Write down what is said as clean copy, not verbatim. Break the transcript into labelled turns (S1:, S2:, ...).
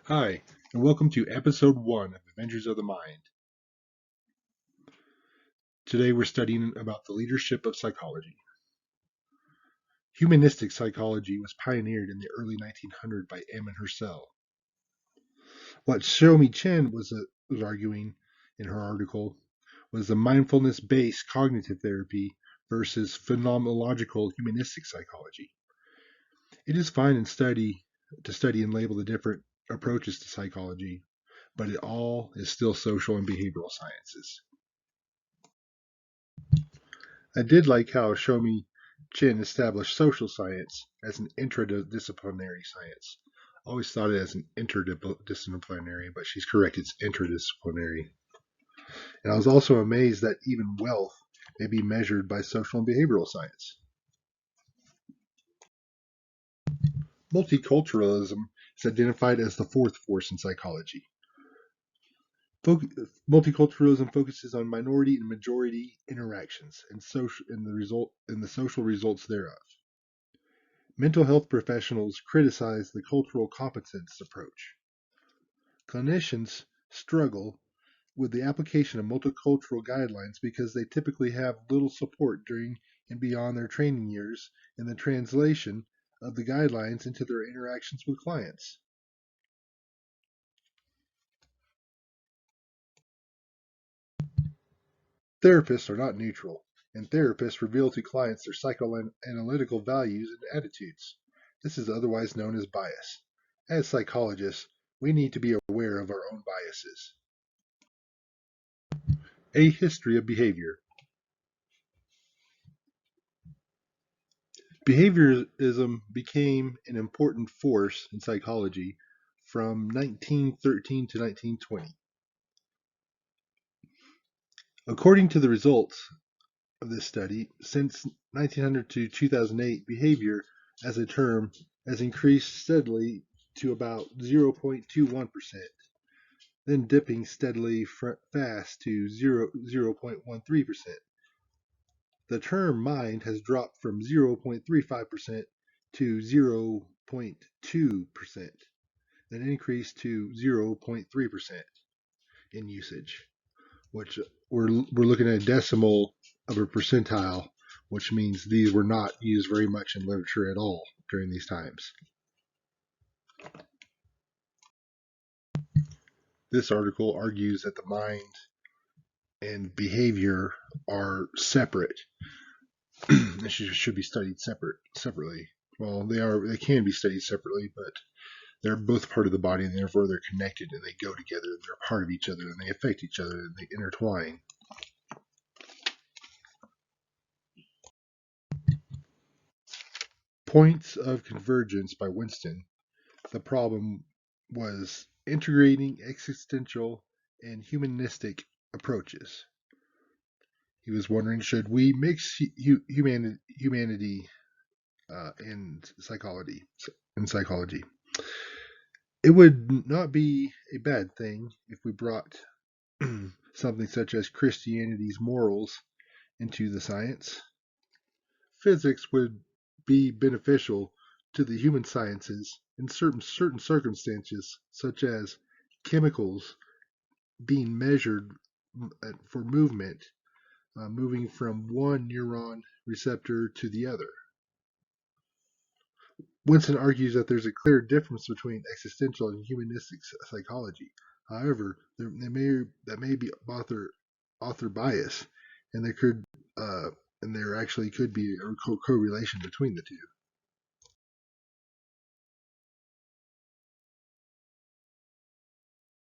S1: Hi, and welcome to episode 1 of Adventures of the Mind. Today we're studying about the leadership of psychology. Humanistic psychology was pioneered in the early 1900s by Emin herself. What Xiaomi Chen was arguing in her article was the mindfulness-based cognitive therapy versus phenomenological humanistic psychology. It is fine to study and label the different approaches to psychology, but it all is still social and behavioral sciences. I did like how Shomi Chin established social science as an interdisciplinary science. I always thought it as an interdisciplinary, but she's correct, it's interdisciplinary. And I was also amazed that even wealth may be measured by social and behavioral science. Multiculturalism is identified as the fourth force in psychology. Multiculturalism focuses on minority and majority interactions and the social results thereof. Mental health professionals criticize the cultural competence approach. Clinicians struggle with the application of multicultural guidelines because they typically have little support during and beyond their training years in the translation of the guidelines into their interactions with clients. Therapists are not neutral, and therapists reveal to clients their psychoanalytical values and attitudes. This is otherwise known as bias. As psychologists, we need to be aware of our own biases. A history of behavior. Behaviorism became an important force in psychology from 1913 to 1920. According to the results of this study, since 1900 to 2008, behavior as a term has increased steadily to about 0.21%, then dipping steadily fast to 0.13%. The term mind has dropped from 0.35% to 0.2%, then increased to 0.3% in usage, which we're looking at a decimal of a percentile, which means these were not used very much in literature at all during these times. This article argues that the mind and behavior are separate and should be studied separately. Well, they can be studied separately, but they're both part of the body and therefore they're connected and they go together and they're part of each other and they affect each other and they intertwine. Points of Convergence by Winston. The problem was integrating existential and humanistic approaches. He was wondering, should we mix humanity and psychology? It would not be a bad thing if we brought something such as Christianity's morals into the science. Physics would be beneficial to the human sciences in certain circumstances, such as chemicals being measured for movement, moving from one neuron receptor to the other. Winston argues that there's a clear difference between existential and humanistic psychology. However, that may be author bias, and there actually could be a correlation between the two.